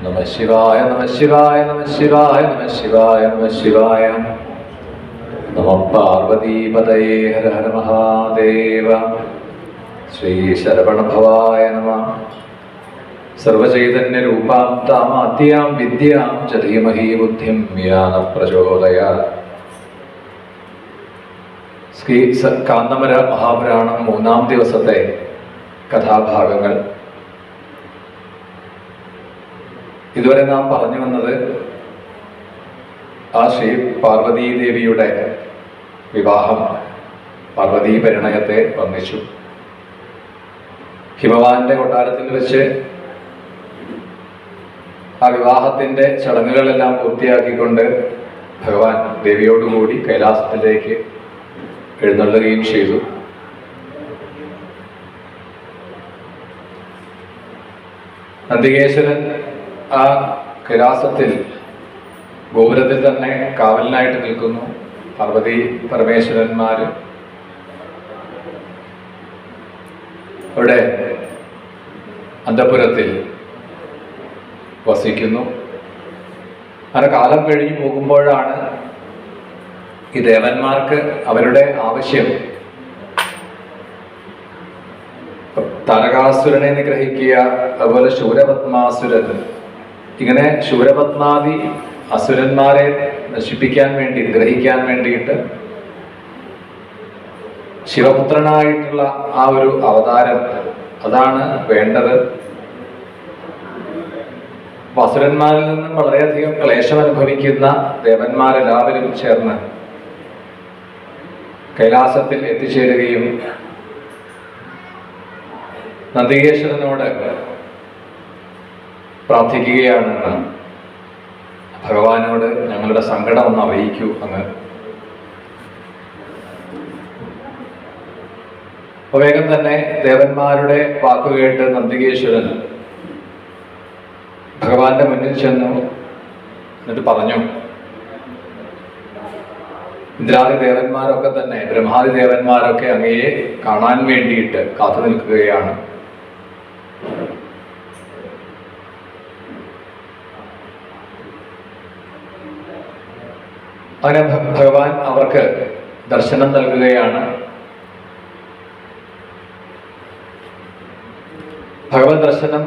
നമഃ ശിവായ നമഃ ശിവായ നമഃ ശിവായ നമഃ ശിവായ നമഃ ശിവായ. നമഃ പാർവതീപതയേ ഹര ഹര മഹാദേവ. ശ്രീ ശരവണഭവായ നമഃ. സർവചൈതന്യരൂപാം താമാദ്യാം വിദ്യാം ച ധീമഹി ബുദ്ധിം യാന പ്രചോദയാത്. ശ്രീ കാന്തമര മഹാപുരാണം 3-ാം ദിവസത്തെ കഥാഭാഗങ്ങൾ. ഇതുവരെ നാം പറഞ്ഞു വന്നത് ആ ശ്രീ പാർവതീദേവിയുടെ വിവാഹം, പാർവതീ പരിണയത്തെ വർണ്ണിച്ചു. ഹിമവാന്റെ കൊട്ടാരത്തിൽ വെച്ച് ആ വിവാഹത്തിന്റെ ചടങ്ങുകളെല്ലാം പൂർത്തിയാക്കിക്കൊണ്ട് ഭഗവാൻ ദേവിയോടുകൂടി കൈലാസത്തിലേക്ക് എഴുന്നള്ളുകയും ചെയ്തു. നന്ദികേശ്വരൻ ആ കൈലാസത്തിൽ ഗോപുരത്തിൽ തന്നെ കാവലിനായിട്ട് നിൽക്കുന്നു. പാർവതി പരമേശ്വരന്മാര് അവിടെ അന്തഃപുരത്തിൽ വസിക്കുന്നു. അങ്ങനെ കാലം കഴിഞ്ഞു പോകുമ്പോഴാണ് ഈ ദേവന്മാർക്ക് അവരുടെ ആവശ്യം താരകാസുരനെ നിഗ്രഹിക്കുക, അതുപോലെ ശൂരപത്മാസുരൻ, ഇങ്ങനെ ശൂരപത്മാദി അസുരന്മാരെ നശിപ്പിക്കാൻ വേണ്ടി, നിഗ്രഹിക്കാൻ വേണ്ടിയിട്ട് ശിവപുത്രനായിട്ടുള്ള ആ ഒരു അവതാരം, അതാണ് വേണ്ടത്. അസുരന്മാരിൽ നിന്നും വളരെയധികം ക്ലേശം അനുഭവിക്കുന്ന ദേവന്മാരെല്ലാവരും ചേർന്ന് കൈലാസത്തിൽ എത്തിച്ചേരുകയും നന്ദികേശ്വരനോട് പ്രാർത്ഥിക്കുകയാണെന്ന്, ഭഗവാനോട് ഞങ്ങളുടെ സങ്കടം ഒന്ന് അറിയിക്കൂ അങ്ങ്. അപ്പൊ വേഗം തന്നെ ദേവന്മാരുടെ വാക്കുകേട്ട് നന്ദികേശ്വരൻ ഭഗവാന്റെ മുന്നിൽ ചെന്നു. എന്നിട്ട് പറഞ്ഞു, ഇന്ദ്രാദി ദേവന്മാരൊക്കെ തന്നെ, ബ്രഹ്മാദി ദേവന്മാരൊക്കെ അങ്ങയെ കാണാൻ വേണ്ടിയിട്ട് കാത്തു നിൽക്കുകയാണ്. അങ്ങനെ ഭഗവാൻ അവർക്ക് ദർശനം നൽകുകയാണ്. ഭഗവത് ദർശനം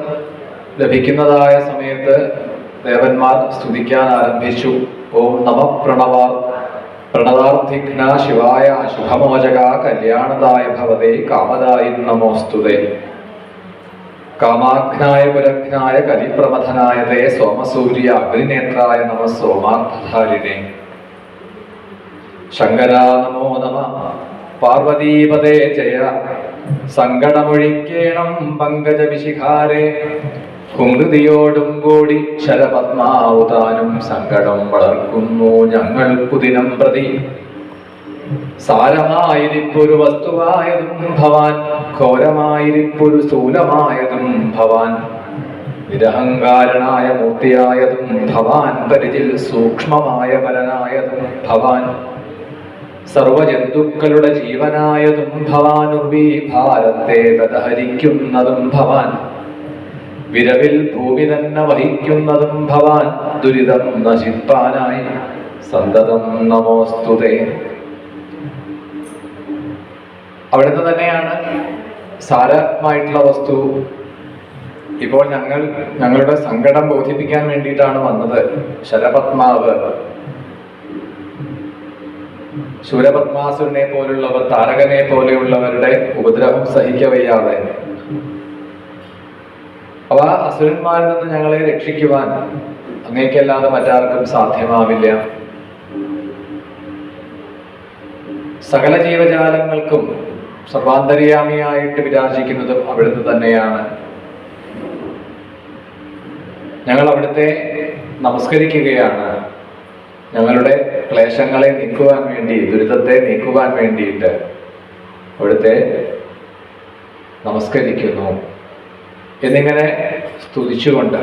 ലഭിക്കുന്നതായ സമയത്ത് ദേവന്മാർ സ്തുതിക്കാൻ ആരംഭിച്ചു. ഓം നമഃ പ്രണതാർത്ഥിഘ്ന ശിവായ ശുഭമോചക കല്യാണദായ ഭവതേ കാമദായി നമോസ്തുതേ. കാമാഘ്നായ പുരഘ്നായ കലിപ്രമഥനായ തേ സോമസൂര്യ അഗ്നിനേത്രായ നമ സോമാർത്ഥധാരിണേ. ശങ്കരാ നമോ നമ. പാർവതീപതേ ജയ. സങ്കടമൊഴിക്കേണം പങ്കജ വിശിഖാരേ. കുങ്കൃതിയോടും കൂടി ശരപത്മാവുതാനും സങ്കടം വളർക്കുന്നു ഞങ്ങൾക്കു ദിനം പ്രതി. സാരമായിരിപ്പൊരു വസ്തുവായതും ഭവാൻ, ഘോരമായിരിപ്പൊരു സ്ഥൂലമായതും ഭവാൻ, നിരഹങ്കാരനായ മൂർത്തിയായതും ഭവാൻ, പരിചിൽ സൂക്ഷ്മമായ പരനായതും ഭവാൻ, സർവജന്തുക്കളുടെ ജീവനായതും ഭവാൻ, ഉർവീ ഭാരത്തെ തദഹരിക്കുന്നതും ഭവാൻ, വിരവിൽ ഭൂമി തന്നെ വഹിക്കുന്നതും ഭവാൻ, ദുരിതം നശിപ്പാനായി സന്തതം നമോസ്തുതേ. അവിടുന്ന് തന്നെയാണ് സാരമായിട്ടുള്ള വസ്തു. ഇപ്പോൾ ഞങ്ങളുടെ സങ്കടം ബോധിപ്പിക്കാൻ വേണ്ടിയിട്ടാണ് വന്നത്. ശരപത്മാവ്, ശൂരപത്മാസുരനെ പോലുള്ളവർ, താരകനെ പോലെയുള്ളവരുടെ ഉപദ്രവം സഹിക്കവയ്യാതെ അവ അസുരന്മാരിൽ നിന്ന് ഞങ്ങളെ രക്ഷിക്കുവാൻ അങ്ങേക്കല്ലാതെ മറ്റാർക്കും സാധ്യമാവില്ല. സകല ജീവജാലങ്ങൾക്കും സർവാന്തര്യാമിയായിട്ട് വിരാജിക്കുന്നതും അവിടുന്ന് തന്നെയാണ്. ഞങ്ങൾ അവിടുത്തെ നമസ്കരിക്കുകയാണ്. ഞങ്ങളുടെ ക്ലേശങ്ങളെ നീക്കുവാൻ വേണ്ടി, ദുരിതത്തെ നീക്കുവാൻ വേണ്ടിയിട്ട് അവിടുത്തെ നമസ്കരിക്കുന്നു എന്നിങ്ങനെ സ്തുതിച്ചുകൊണ്ട്,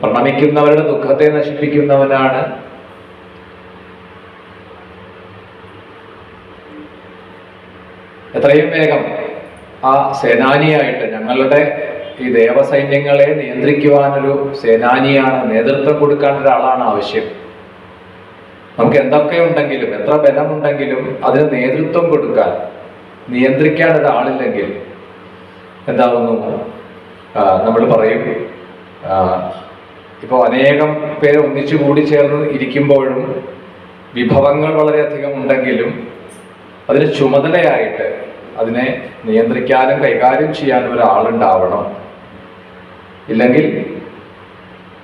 പ്രണമിക്കുന്നവരുടെ ദുഃഖത്തെ നശിപ്പിക്കുന്നവനാണ് എത്രയും വേഗം ആ സേനാനിയായിട്ട് ഞങ്ങളുടെ ഈ ദേവസൈന്യങ്ങളെ നിയന്ത്രിക്കുവാനൊരു സേനാനിയാണ്, നേതൃത്വം കൊടുക്കാൻ ഒരാളാണ് ആവശ്യം. നമുക്ക് എന്തൊക്കെ ഉണ്ടെങ്കിലും, എത്ര ബലമുണ്ടെങ്കിലും അതിന് നേതൃത്വം കൊടുക്കാൻ, നിയന്ത്രിക്കാൻ ഒരാളില്ലെങ്കിൽ എന്താവുന്നു? നമ്മൾ പറയും, ഇപ്പോൾ അനേകം പേര് ഒന്നിച്ചു കൂടി ചേർന്ന് ഇരിക്കുമ്പോഴും വിഭവങ്ങൾ വളരെയധികം ഉണ്ടെങ്കിലും അതിന് ചുമതലയായിട്ട് അതിനെ നിയന്ത്രിക്കാനും കൈകാര്യം ചെയ്യാനും ഒരാളുണ്ടാവണം. ഇല്ലെങ്കിൽ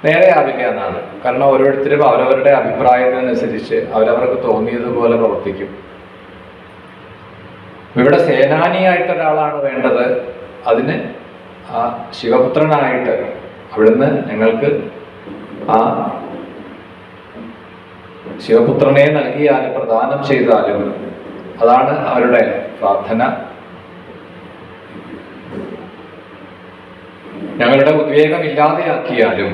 നേരെയാവില്ല എന്നാണ്. കാരണം ഓരോരുത്തരും അവരവരുടെ അഭിപ്രായത്തിനനുസരിച്ച് അവരവർക്ക് തോന്നിയതുപോലെ പ്രവർത്തിക്കും. ഇവിടെ സേനാനിയായിട്ടൊരാളാണ് വേണ്ടത്. അതിന് ആ ശിവപുത്രനായിട്ട് അവിടുന്ന് ഞങ്ങൾക്ക് ആ ശിവപുത്രനെ നൽകിയാലും പ്രദാനം ചെയ്താലും അതാണ് അവരുടെ പ്രാർത്ഥന. ഞങ്ങളുടെ ഉദ്വേഗം ഇല്ലാതെയാക്കിയാലും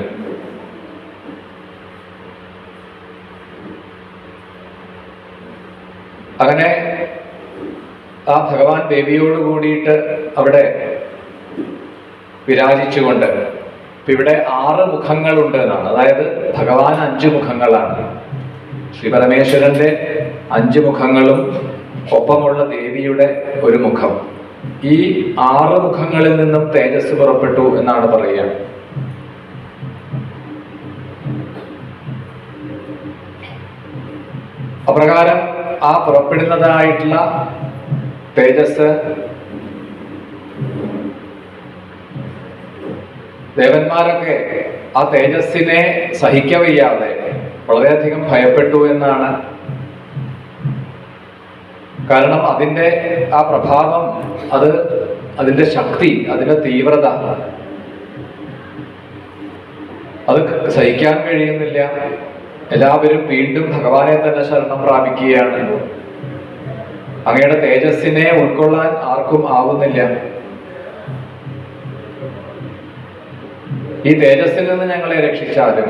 അങ്ങനെ ആ ഭഗവാൻ ദേവിയോട് കൂടിയിട്ട് അവിടെ വിരാജിച്ചുകൊണ്ട്, ഇപ്പൊ ഇവിടെ 6 മുഖങ്ങളുണ്ട് എന്നാണ്. അതായത് ഭഗവാൻ 5 മുഖങ്ങളാണ്. ശ്രീ പരമേശ്വരന്റെ 5 മുഖങ്ങളും ഒപ്പമുള്ള ദേവിയുടെ ഒരു മുഖം. ഈ 6 മുഖങ്ങളിൽ നിന്നും തേജസ് പുറപ്പെട്ടു എന്നാണ് പറയുക. അപ്രകാരം ആ പുറപ്പെടുന്നതായിട്ടുള്ള തേജസ് ദേവന്മാരൊക്കെ ആ തേജസ്സിനെ സഹിക്കവയ്യാതെ വളരെയധികം ഭയപ്പെട്ടു എന്നാണ്. കാരണം അതിൻ്റെ ആ പ്രഭാവം, അതിൻ്റെ ശക്തി, അതിൻ്റെ തീവ്രത അത് സഹിക്കാൻ കഴിയുന്നില്ല. എല്ലാവരും വീണ്ടും ഭഗവാനെ തന്നെ ശരണം പ്രാപിക്കുകയാണ്. അങ്ങയുടെ തേജസ്സിനെ ഉൾക്കൊള്ളാൻ ആർക്കും ആവുന്നില്ല. ഈ തേജസ്സിൽ നിന്ന് ഞങ്ങളെ രക്ഷിച്ചാലും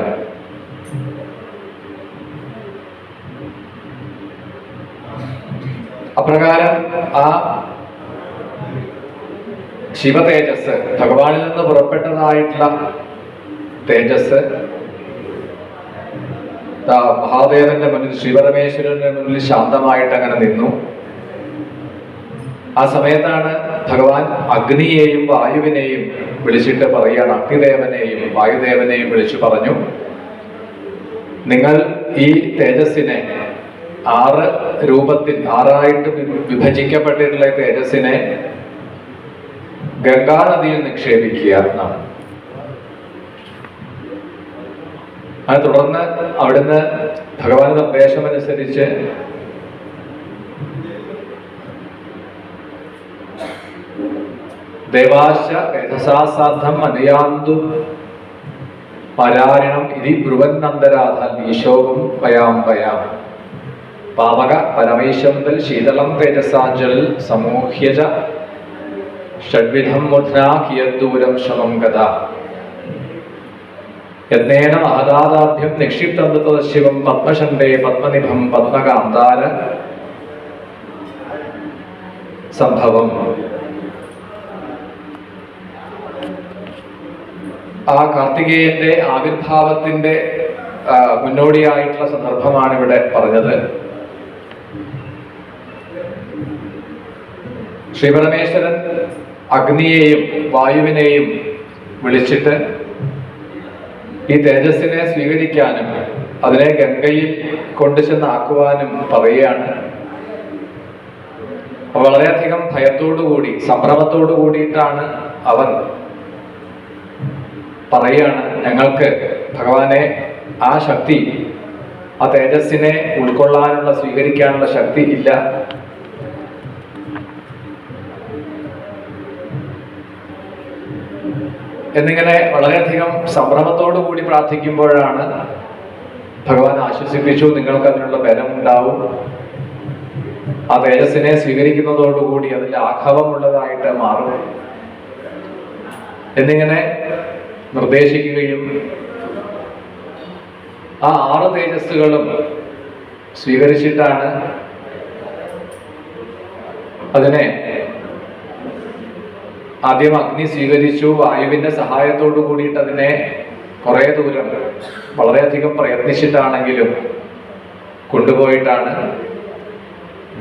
അപ്രകാരം ആ ശിവ തേജസ്, ഭഗവാനിൽ നിന്ന് പുറപ്പെട്ടതായിട്ടുള്ള തേജസ് മഹാദേവന്റെ മുന്നിൽ, ശ്രീപരമേശ്വരന്റെ മുന്നിൽ ശാന്തമായിട്ട് അങ്ങനെ നിന്നു. ആ സമയത്താണ് ഭഗവാൻ അഗ്നിയെയും വായുവിനെയും വിളിച്ചിട്ട് പറയുകയാണ്, അഗ്നിദേവനെയും വായുദേവനെയും വിളിച്ചു പറഞ്ഞു, നിങ്ങൾ ഈ തേജസ്സിനെ 6 രൂപത്തിൽ 6ആയിട്ട് വിഭജിക്കപ്പെട്ടിട്ടുള്ള തേജസ്സിനെ ഗംഗാനദിയിൽ നിക്ഷേപിക്കുക എന്നാണ്. അത് തുടർന്ന് അവിടുന്ന് ഭഗവാന്റെ നിർദ്ദേശമനുസരിച്ച് ദേവാശ രഥസാസാധം അനുയാന്തു പരായണം ഇതി ബ്രുവന്നന്തരാധ ഈശോകം പയാം പയാം പാവക പരമേശ്വരൽ ശീതളം തേജസാഞ്ജൽ സമൂഹ്യജ ഷഡ്വിധം മുദ്രാ കിയദ്ദൂരം ശ്രമം ഗത യജ്ഞേന മഹദാദാഭ്യം നിക്ഷിപ്തം തദശിവം പത്മശണ്ഡേ പത്മനിഭം പത്മകാന്താര സംഭവം. ആ കാർത്തികേയന്റെ ആവിർഭാവത്തിന്റെ മുന്നോടിയായിട്ടുള്ള സന്ദർഭമാണ് ഇവിടെ പറഞ്ഞത്. ശ്രീപരമേശ്വരൻ അഗ്നിയെയും വായുവിനെയും വിളിച്ചിട്ട് ഈ തേജസ്സിനെ സ്വീകരിക്കാനും അതിനെ ഗംഗയിൽ കൊണ്ടുചെന്നാക്കുവാനും പറയുകയാണ്. വളരെയധികം ഭയത്തോടുകൂടി, സംഭ്രമത്തോടു കൂടിയിട്ടാണ് അവൻ പറയുകയാണ്, ഞങ്ങൾക്ക് ഭഗവാനെ ആ ശക്തി, ആ തേജസ്സിനെ ഉൾക്കൊള്ളാനുള്ള, സ്വീകരിക്കാനുള്ള ശക്തി ഇല്ല. എന്നിങ്ങനെ വളരെയധികം സംഭ്രമത്തോടു കൂടി പ്രാർത്ഥിക്കുമ്പോഴാണ് ഭഗവാൻ ആശ്വസിപ്പിച്ചു, നിങ്ങൾക്ക് അതിനുള്ള ബലമുണ്ടാവും, ആ തേജസ്സിനെ സ്വീകരിക്കുന്നതോടുകൂടി അതിൽ ആഘവമുള്ളതായിട്ട് മാറും എന്നിങ്ങനെ നിർദ്ദേശിക്കുകയും ആ 6 തേജസ്സുകളും സ്വീകരിച്ചിട്ടാണ് അതിനെ ആദ്യം അഗ്നി സ്വീകരിച്ചു. വായുവിന്റെ സഹായത്തോടു കൂടിയിട്ട് അതിനെ കുറേ ദൂരം വളരെയധികം പ്രയത്നിച്ചിട്ടാണെങ്കിലും കൊണ്ടുപോയിട്ടാണ്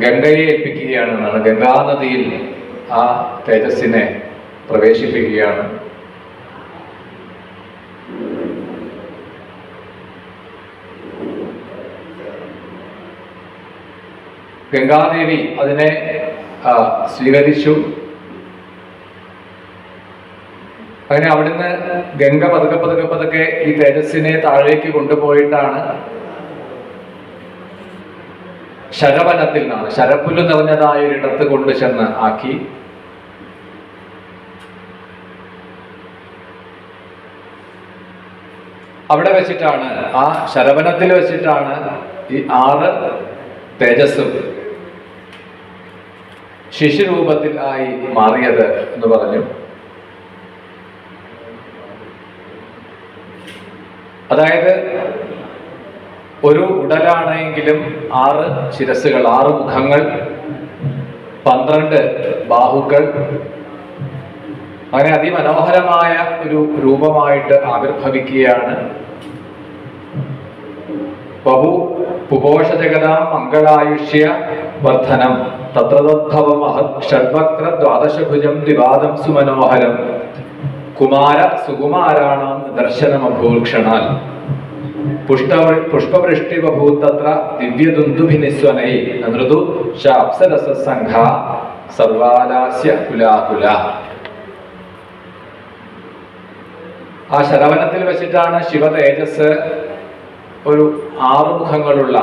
ഗംഗയെ ഏൽപ്പിക്കുകയാണെന്നാണ്. ഗംഗാനദിയിൽ ആ തേജസ്സിനെ പ്രവേശിപ്പിക്കുകയാണ്. ഗംഗാദേവി അതിനെ സ്വീകരിച്ചു. അങ്ങനെ അവിടുന്ന് ഗംഗ പതുക്കെ പതുക്കെ പതുക്കെ ഈ തേജസ്സിനെ താഴേക്ക് കൊണ്ടുപോയിട്ടാണ് ശരവനത്തിൽ നിന്നാണ്, ശരപ്പുല്ല് നിറഞ്ഞതായ ഒരിടത്ത് കൊണ്ടു ചെന്ന് ആക്കി. അവിടെ വെച്ചിട്ടാണ്, ആ ശരവനത്തിൽ വെച്ചിട്ടാണ് ഈ 6 തേജസ്സും ശിശുരൂപത്തിൽ ആയി മാറിയത് എന്ന് പറഞ്ഞു. അതായത് ഒരു ഉടലാണെങ്കിലും 6 ശിരസ്സുകൾ, 6 മുഖങ്ങൾ, 12 ബാഹുക്കൾ, അങ്ങനെ അതിമനോഹരമായ ഒരു രൂപമായിട്ട് ആവിർഭവിക്കുകയാണ്. ബഹു പുപോഷ ജഗതാം മംഗളായുഷ്യ വർദ്ധനം തത്രതദ്ഭവ മഹത് ഷഡ്വക്ര ദ്വാദശഭുജം ദ്വിപാദം സുമനോഹരം കുമാര സുകുമാരാണാം ദർശനമഭൂക്ഷണാൽ പുഷ്പവൃഷ്ടി ബഭൂത്തത്ര ദിവ്യദുന്ദുഭിനിസ്വനൈ നൃതു ശാപ്സരസസംഘ സർവാലാസ്യ കുലാകുല. ആ ശരവനത്തിൽ വെച്ചിട്ടാണ് ശിവ തേജസ് ഒരു 6 മുഖങ്ങളുള്ള,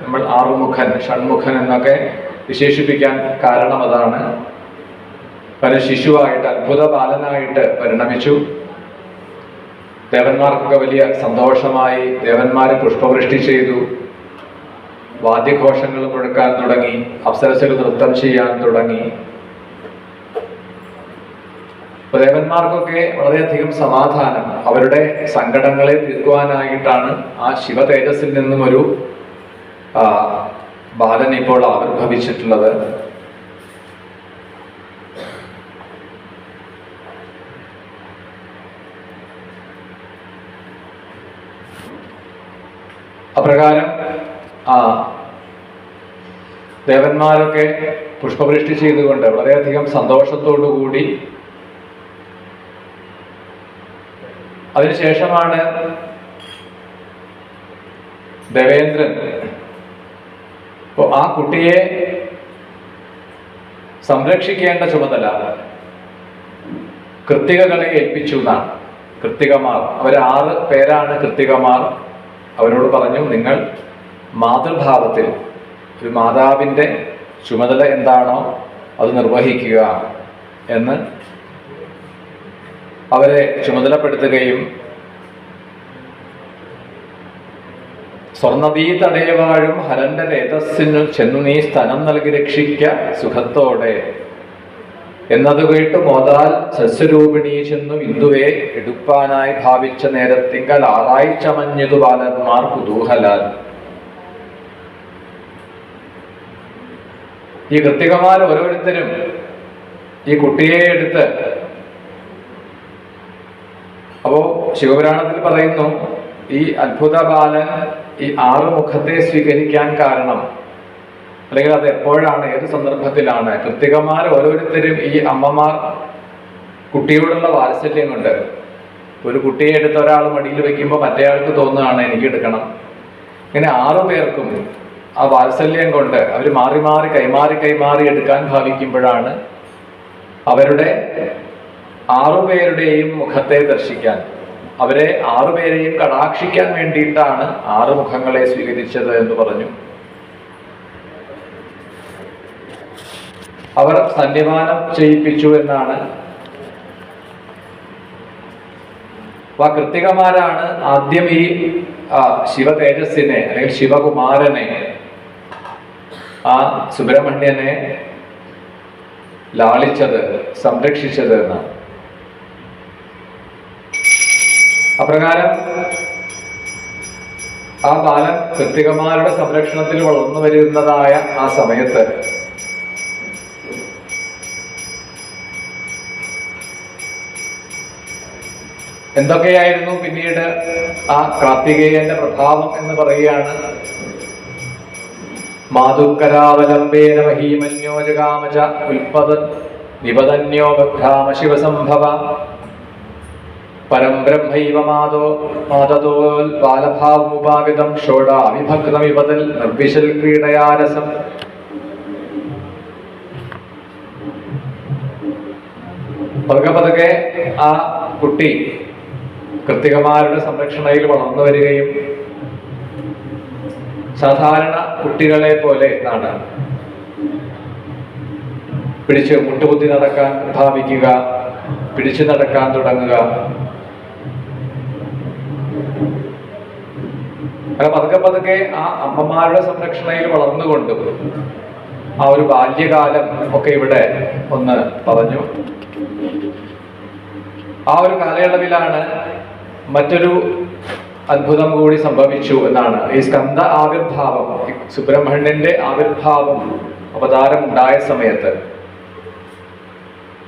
നമ്മൾ 6 മുഖൻ, ഷൺമുഖൻ എന്നൊക്കെ വിശേഷിപ്പിക്കാൻ കാരണം അതാണ്. പല ശിശുവായിട്ട്, അത്ഭുത ബാലനായിട്ട് പരിണമിച്ചു. ദേവന്മാർക്കൊക്കെ വലിയ സന്തോഷമായി. ദേവന്മാരെ പുഷ്പവൃഷ്ടി ചെയ്തു, വാദ്യഘോഷങ്ങൾ മുഴക്കാൻ തുടങ്ങി, അപ്സരസ്സുകൾ നൃത്തം ചെയ്യാൻ തുടങ്ങി. ദേവന്മാർക്കൊക്കെ വളരെയധികം സമാധാനം, അവരുടെ സങ്കടങ്ങളെ തീർക്കുവാനായിട്ടാണ് ആ ശിവ തേജസ്സിൽ നിന്നും ഒരു ബാലൻ ഇപ്പോൾ ആവിർഭവിച്ചിട്ടുള്ളത്. അപ്രകാരം ദേവന്മാരൊക്കെ പുഷ്പവൃഷ്ടി ചെയ്തുകൊണ്ട് വളരെയധികം സന്തോഷത്തോടു കൂടി. അതിനുശേഷമാണ് ദേവേന്ദ്രൻ ആ കുട്ടിയെ സംരക്ഷിക്കേണ്ട ചുമതല കൃത്തികകളെ ഏൽപ്പിച്ചു എന്നാണ്. കൃത്തികമാർ, അവർ 6 പേരാണ് കൃത്തികമാർ. അവരോട് പറഞ്ഞു, നിങ്ങൾ മാതൃഭാവത്തിൽ ഒരു മാതാവിൻ്റെ ചുമതല എന്താണോ അത് നിർവഹിക്കുക എന്ന് അവരെ ചുമതലപ്പെടുത്തുകയും സ്വർണതീ തടയവാഴും ഹരന്റെ രേതസ്സിനു ചെന്നു നീ സ്ഥലം നൽകി രക്ഷിക്ക സുഖത്തോടെ എന്നത് കേട്ടു മോതാൽ സസ്യരൂപിണി ചെന്നു ഇന്ദുവെ എടുപ്പാനായി ഭാവിച്ച നേരത്തിങ്കൽ 6 ചമഞ്ഞതു ബാലന്മാർ കുതൂഹലാൽ. ഈ കൃത്തികമാർ ഓരോരുത്തരും ഈ കുട്ടിയെ എടുത്ത്, അപ്പോ ശിവപുരാണത്തിൽ പറയുന്നു, ഈ അത്ഭുത ബാലൻ ഈ 6 മുഖത്തെ സ്വീകരിക്കാൻ കാരണം, അല്ലെങ്കിൽ അത് എപ്പോഴാണ്, ഏത് സന്ദർഭത്തിലാണ്? കൃത്തികമാർ ഓരോരുത്തരും, ഈ അമ്മമാർ കുട്ടിയോടുള്ള വാത്സല്യം കൊണ്ട്, ഒരു കുട്ടിയെ എടുത്ത് ഒരാൾ മടിയിൽ വെക്കുമ്പോൾ മറ്റേയാൾക്ക് തോന്നുകയാണ് എനിക്ക് എടുക്കണം. ഇങ്ങനെ 6 പേർക്കും ആ വാത്സല്യം കൊണ്ട് അവർ മാറി മാറി കൈമാറി എടുക്കാൻ ഭാവിക്കുമ്പോഴാണ് അവരുടെ 6 പേരുടെയും മുഖത്തെ ദർശിക്കാൻ, അവരെ 6 പേരെയും കടാക്ഷിക്കാൻ വേണ്ടിയിട്ടാണ് 6 മുഖങ്ങളെ സ്വീകരിച്ചത് എന്ന് പറഞ്ഞു. അവർ സന്നിധാനം ചെയ്യിപ്പിച്ചു എന്നാണ്. ആ കൃത്തികമാരാണ് ആദ്യം ഈ ശിവ തേജസ്സിനെ അല്ലെങ്കിൽ ശിവകുമാരനെ, ആ സുബ്രഹ്മണ്യനെ ലാളിച്ചത്, സംരക്ഷിച്ചത് എന്നാണ്. അപ്രകാരം ആ ബാലൻ കൃത്തികമാരുടെ സംരക്ഷണത്തിൽ വളർന്നു വരുന്നതായ ആ സമയത്ത് എന്തൊക്കെയായിരുന്നു പിന്നീട് ആ കാർത്തികേയന്റെ പ്രഭാവം എന്ന് പറയുകയാണ്. മാതുക്കരാവലംബേന മഹീമന്യോജകാമച ഉൽപത നിപതന്യോ ബഭ്രാമ ശിവസംഭവ പരം ബ്രഹ്മൈവ മാതതോൽ ബാലഭാവമുപാഗതം ഷോഡാവിഭക്തമിപതൽ നിർവിശൽ ക്രീഡയാരസം. പതുക്കെ പതുക്കെ ആ കുട്ടി കൃത്തികമാരുടെ സംരക്ഷണയിൽ വളർന്നു വരികയും സാധാരണ കുട്ടികളെ പോലെ ആണ് പിടിച്ച് മുട്ടുകുത്തി നടക്കാൻ ഭാവിക്കുക, പിടിച്ചു നടക്കാൻ തുടങ്ങുക. പതുക്കെ പതുക്കെ ആ അമ്മമാരുടെ സംരക്ഷണയിൽ വളർന്നുകൊണ്ടും ആ ഒരു ബാല്യകാലം ഒക്കെ ഇവിടെ ഒന്ന് പറഞ്ഞു. ആ ഒരു കാലയളവിലാണ് മറ്റൊരു അത്ഭുതം കൂടി സംഭവിച്ചു എന്നാണ്. ഈ സ്കന്ദ ആവിർഭാവം, സുബ്രഹ്മണ്യന്റെ ആവിർഭാവം, അവതാരം ഉണ്ടായ സമയത്ത്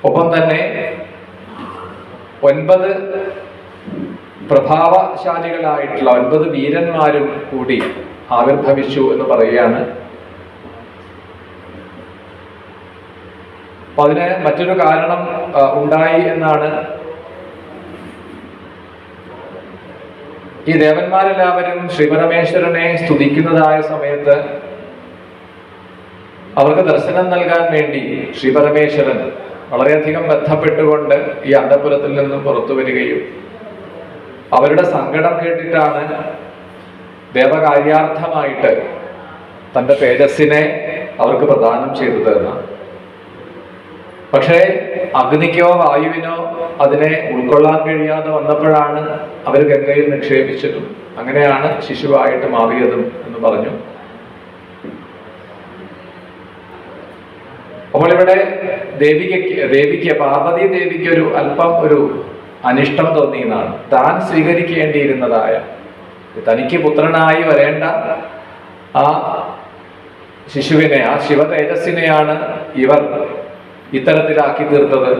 ഒപ്പം തന്നെ 9 പ്രഭാവശാലികളായിട്ടുള്ള 9 വീരന്മാരും കൂടി ആവിർഭവിച്ചു എന്ന് പറയുകയാണ്. അപ്പൊ അതിന് മറ്റൊരു കാരണം ഉണ്ടായി എന്നാണ്. ഈ ദേവന്മാരെല്ലാവരും ശ്രീപരമേശ്വരനെ സ്തുതിക്കുന്നതായ സമയത്ത് അവർക്ക് ദർശനം നൽകാൻ വേണ്ടി ശ്രീപരമേശ്വരൻ വളരെയധികം ബന്ധപ്പെട്ടുകൊണ്ട് ഈ അന്തഃപുരത്തിൽ നിന്നും പുറത്തു വരികയും അവരുടെ സങ്കടം കേട്ടിട്ടാണ് ദേവകാര്യാർത്ഥമായിട്ട് തൻ്റെ തേജസ്സിനെ അവർക്ക് പ്രദാനം ചെയ്തത് എന്നാണ്. പക്ഷേ അഗ്നിക്കോ വായുവിനോ അതിനെ ഉൾക്കൊള്ളാൻ കഴിയാതെ വന്നപ്പോഴാണ് അവർ ഗംഗയിൽ നിക്ഷേപിച്ചതും അങ്ങനെയാണ് ശിശുവായിട്ട് മാറിയതും എന്ന് പറഞ്ഞു. അപ്പോൾ ഇവിടെ ദേവിക്ക് പാർവതി ദേവിക്ക് ഒരു അല്പം ഒരു അനിഷ്ടം തോന്നിയെന്നാണ്. താൻ സ്വീകരിക്കേണ്ടിയിരുന്നതായ തനിക്ക് പുത്രനായി വരേണ്ട ആ ശിശുവിനെ, ആ ശിവ തേജസ്സിനെയാണ് ഇവർ ഇത്തരത്തിലാക്കി തീർത്തത്.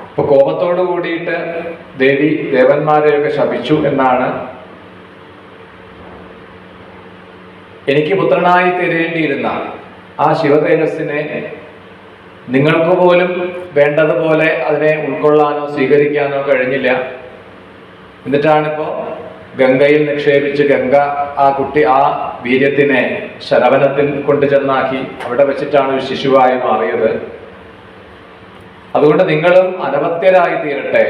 ഇപ്പൊ കോപത്തോടു കൂടിയിട്ട് ദേവി ദേവന്മാരെയൊക്കെ ശപിച്ചു എന്നാണ്. എനിക്ക് പുത്രനായി തീരേണ്ടിയിരുന്ന ആ ശിവ തേജസ്സിനെ നിങ്ങൾക്ക് പോലും വേണ്ടതുപോലെ അതിനെ ഉൾക്കൊള്ളാനോ സ്വീകരിക്കാനോ കഴിഞ്ഞില്ല. എന്നിട്ടാണിപ്പോ ഗംഗയിൽ നിക്ഷേപിച്ച് ഗംഗ ആ കുട്ടി ആ വീര്യത്തിനെ ശരവണത്തിൽ കൊണ്ടുചെന്നാക്കി അവിടെ വെച്ചിട്ടാണ് ഒരു ശിശുവായി മാറിയത്. അതുകൊണ്ട് നിങ്ങളും അനവത്യരായി തീരട്ടെ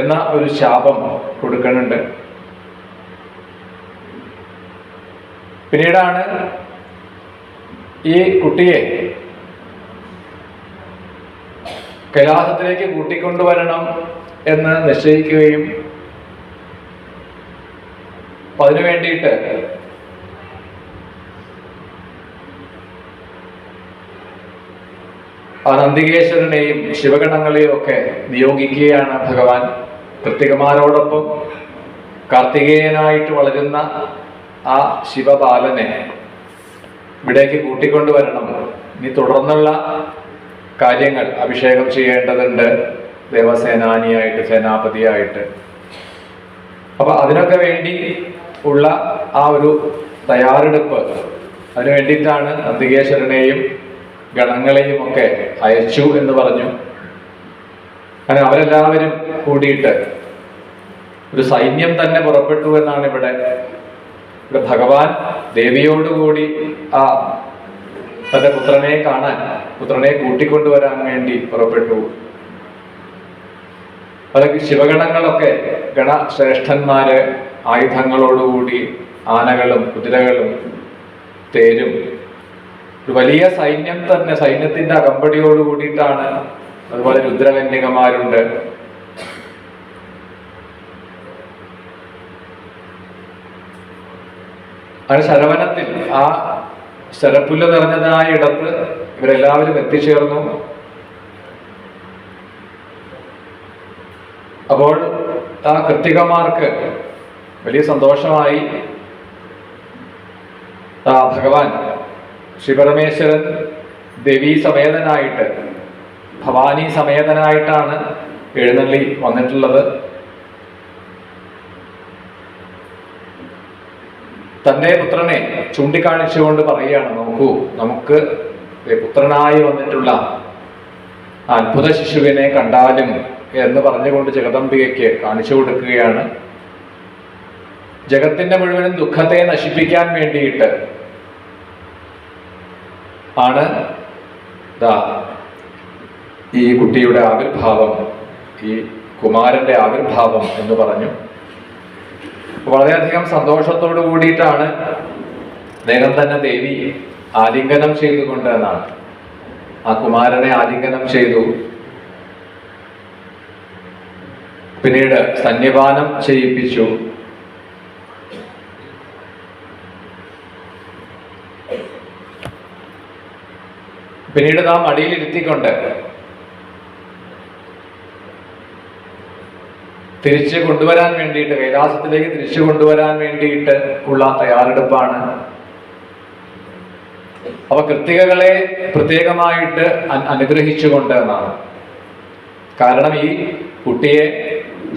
എന്ന ഒരു ശാപം കൊടുക്കുന്നുണ്ട്. പിന്നീടാണ് ഈ കുട്ടിയെ കൈലാസത്തിലേക്ക് കൂട്ടിക്കൊണ്ടുവരണം എന്ന് നിശ്ചയിക്കുകയും അതിനു വേണ്ടിയിട്ട് ആ നന്ദികേശ്വരനെയും ശിവഗണങ്ങളെയും ഒക്കെ നിയോഗിക്കുകയാണ് ഭഗവാൻ. കൃത്തികമാരോടൊപ്പം കാർത്തികേയനായിട്ട് വളരുന്ന ആ ശിവബാലനെ ഇവിടേക്ക് കൂട്ടിക്കൊണ്ടുവരണം. ഇനി തുടർന്നുള്ള കാര്യങ്ങൾ അഭിഷേകം ചെയ്യേണ്ടതുണ്ട് ദേവസേനാനിയായിട്ട്, സേനാപതിയായിട്ട്. അപ്പൊ അതിനൊക്കെ വേണ്ടി ഉള്ള ആ ഒരു തയ്യാറെടുപ്പ്, അതിനു വേണ്ടിയിട്ടാണ് നന്ദികേശ്വരനെയും ഗണങ്ങളെയും ഒക്കെ അയച്ചു എന്ന് പറഞ്ഞു. അങ്ങനെ അവരെല്ലാവരും കൂടിയിട്ട് ഒരു സൈന്യം തന്നെ പുറപ്പെട്ടു എന്നാണ് ഇവിടെ ഭഗവാൻ ദേവിയോടുകൂടി ആ തന്റെ പുത്രനെ കാണാൻ, പുത്രനെ കൂട്ടിക്കൊണ്ടുവരാൻ വേണ്ടി പുറപ്പെട്ടു. അതൊക്കെ ശിവഗണങ്ങളൊക്കെ ഗണശ്രേഷ്ഠന്മാര് ആയുധങ്ങളോടുകൂടി ആനകളും കുതിരകളും തേരും ഒരു വലിയ സൈന്യം തന്നെ, സൈന്യത്തിന്റെ അകമ്പടിയോട് കൂടിയിട്ടാണ്. അതുപോലെ രുദ്രകന്യകമാരുണ്ട്. അങ്ങനെ ശരവണത്തിൽ ആ ശരപ്പുല്ല് നിറഞ്ഞതായ ഇടത്ത് ഇവരെല്ലാവരും എത്തിച്ചേർന്നു. അപ്പോൾ ആ കൃത്തികമാർക്ക് വലിയ സന്തോഷമായി. ആ ഭഗവാൻ ശ്രീപരമേശ്വരൻ ദേവീ സമേതനായിട്ട്, ഭവാനി സമേതനായിട്ടാണ് എഴുന്നള്ളി വന്നിട്ടുള്ളത് തൻ്റെ പുത്രനെ ചൂണ്ടിക്കാണിച്ചുകൊണ്ട് പറയുകയാണ്, നോക്കൂ, നമുക്ക് പുത്രനായി വന്നിട്ടുള്ള അത്ഭുത ശിശുവിനെ കണ്ടാലും എന്ന് പറഞ്ഞുകൊണ്ട് ജഗദംബികയ്ക്ക് കാണിച്ചു കൊടുക്കുകയാണ്. ജഗത്തിന്റെ മുഴുവനും ദുഃഖത്തെ നശിപ്പിക്കാൻ വേണ്ടിയിട്ട് ആണ് ഈ കുട്ടിയുടെ ആവിർഭാവം, ഈ കുമാരന്റെ ആവിർഭാവം എന്ന് പറഞ്ഞു. വളരെയധികം സന്തോഷത്തോടു കൂടിയിട്ടാണ് വേഗം തന്നെ ദേവി ആലിംഗനം ചെയ്തുകൊണ്ട് എന്നാണ്. ആ കുമാരനെ ആലിംഗനം ചെയ്തു. പിന്നീട് സന്യപാനം ചെയ്യിപ്പിച്ചു. പിന്നീട് നാം മടിയിലിരുത്തിക്കൊണ്ട് തിരിച്ചു കൊണ്ടുവരാൻ വേണ്ടിയിട്ട്, കൈലാസത്തിലേക്ക് തിരിച്ചു കൊണ്ടുവരാൻ വേണ്ടിയിട്ട് ഉള്ള തയ്യാറെടുപ്പാണ്. അവ കൃത്തികകളെ പ്രത്യേകമായിട്ട് അനുഗ്രഹിച്ചുകൊണ്ട് എന്നാണ്. കാരണം ഈ കുട്ടിയെ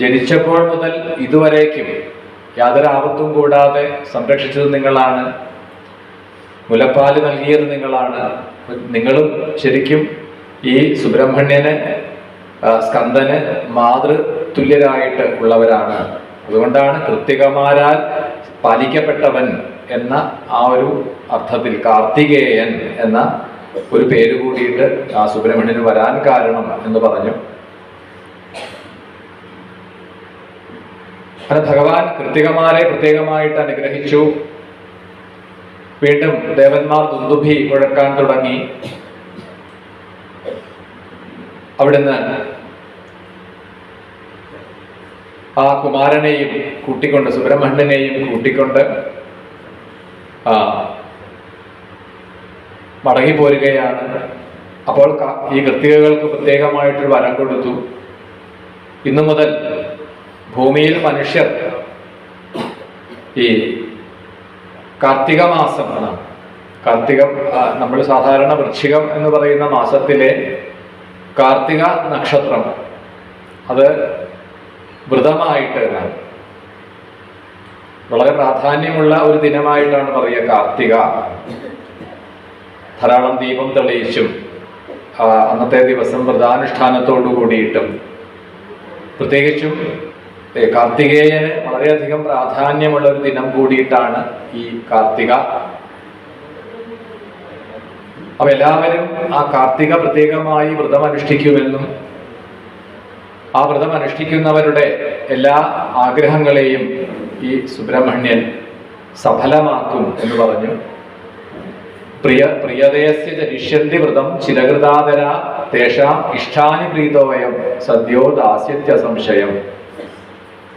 ജനിച്ചപ്പോൾ മുതൽ ഇതുവരേക്കും യാതൊരു ആപത്തും കൂടാതെ സംരക്ഷിച്ചത് നിങ്ങളാണ്, മുലപ്പാല് നൽകിയത് നിങ്ങളാണ്. നിങ്ങളും ശരിക്കും ഈ സുബ്രഹ്മണ്യന്, സ്കന്ദന് മാതൃതുല്യരായിട്ട് ഉള്ളവരാണ്. അതുകൊണ്ടാണ് കൃത്തികമാരാൽ പാലിക്കപ്പെട്ടവൻ എന്ന ആ ഒരു അർത്ഥത്തിൽ കാർത്തികേയൻ എന്ന ഒരു പേര് കൂടിയിട്ട് ആ സുബ്രഹ്മണ്യന് വരാൻ കാരണം എന്ന് പറഞ്ഞു. അങ്ങനെ ഭഗവാൻ കൃത്തികമാരെ പ്രത്യേകമായിട്ട് അനുഗ്രഹിച്ചു. വീണ്ടും ദേവന്മാർ ദുന്ദുഭി മുഴക്കാൻ തുടങ്ങി. അവിടുന്ന് ആ കുമാരനെയും കൂട്ടിക്കൊണ്ട്, സുബ്രഹ്മണ്യനെയും കൂട്ടിക്കൊണ്ട് മടങ്ങിപ്പോരുകയാണ്. അപ്പോൾ ഈ കൃത്തികകൾക്ക് പ്രത്യേകമായിട്ടൊരു വരം കൊടുത്തു. ഇന്നു മുതൽ ഭൂമിയിൽ മനുഷ്യർ ഈ കാർത്തിക മാസം, കാർത്തികം നമ്മൾ സാധാരണ വൃശ്ചികം എന്ന് പറയുന്ന മാസത്തിലെ കാർത്തിക നക്ഷത്രം, അത് വ്രതമായിട്ട് വളരെ പ്രാധാന്യമുള്ള ഒരു ദിനമായിട്ടാണ് പറയുക. കാർത്തിക ധാരാളം ദീപം തെളിയിച്ചും അന്നത്തെ ദിവസം വ്രതാനുഷ്ഠാനത്തോടു കൂടിയിട്ടും, പ്രത്യേകിച്ചും കാർത്തികേയന് വളരെയധികം പ്രാധാന്യമുള്ള ഒരു ദിനം കൂടിയിട്ടാണ് ഈ കാർത്തിക. അപ്പൊ എല്ലാവരും ആ കാർത്തിക പ്രത്യേകമായി വ്രതമനുഷ്ഠിക്കുമെന്നും ആ വ്രതമനുഷ്ഠിക്കുന്നവരുടെ എല്ലാ ആഗ്രഹങ്ങളെയും ഈ സുബ്രഹ്മണ്യൻ സഫലമാക്കും എന്ന് പറഞ്ഞു. പ്രിയതയസ്യ ചരിഷ്യന്തി വ്രതം ചിരകൃതാതര തേഷാം ഇഷ്ടാനി പ്രീതോയം സദ്യോ ദാസ്യത്യ സംശയം.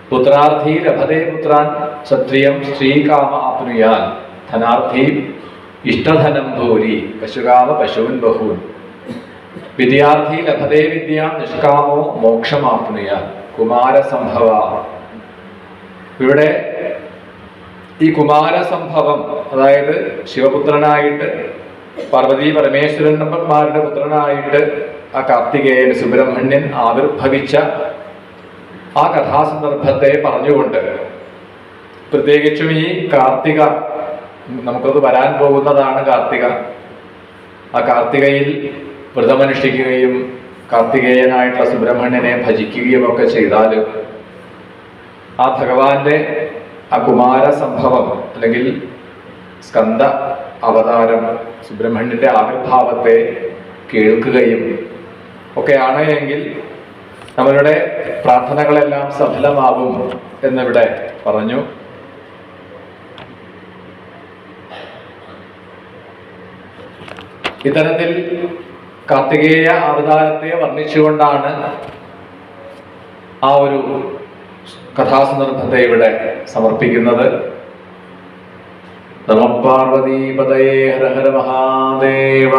പുത്രാർത്ഥി ലഭതേ പുത്രാൻ ക്ഷത്രിയം സ്ത്രീകാമ ആപ്നുയാൻ ധനാർത്ഥി ഇഷ്ടധനം ഭൂരി പശുകാമ പശൂൻ ബഹൂൻ. വിദ്യാർത്ഥി ലഭതേ വിദ്യാം നിഷ്കാമോ മോക്ഷമാപ്നുയാൻ. കുമാരസംഭവ. ഇവിടെ ഈ കുമാരസംഭവം, അതായത് ശിവപുത്രനായിട്ട് പാർവതി പരമേശ്വരന്മാരുടെ പുത്രനായിട്ട് ആ കാർത്തികേയൻ സുബ്രഹ്മണ്യൻ ആവിർഭവിച്ച ആ കഥാസന്ദർഭത്തെ പറഞ്ഞുകൊണ്ട്, പ്രത്യേകിച്ചും ഈ കാർത്തിക, നമുക്കത് വരാൻ പോകുന്നതാണ് കാർത്തിക. ആ കാർത്തികയിൽ വ്രതമനുഷ്ഠിക്കുകയും കാർത്തികേയനായിട്ടുള്ള സുബ്രഹ്മണ്യനെ ഭജിക്കുകയും ഒക്കെ ചെയ്താൽ ആ ഭഗവാന്റെ ആ കുമാര സംഭവം അല്ലെങ്കിൽ സ്കന്ദ അവതാരം, സുബ്രഹ്മണ്യന്റെ ആവിർഭാവത്തെ കേൾക്കുകയും ഒക്കെയാണ് എങ്കിൽ നമ്മളുടെ പ്രാർത്ഥനകളെല്ലാം സഫലമാവും എന്നിവിടെ പറഞ്ഞു. ഇത്തരത്തിൽ കാർത്തികേയ അവതാരത്തെ വർണ്ണിച്ചുകൊണ്ടാണ് ആ ഒരു കഥാസന്ദർഭത്തെ ഇവിടെ സമർപ്പിക്കുന്നത്. നമഃ പാർവതീപതയേ ഹര ഹര മഹാദേവ.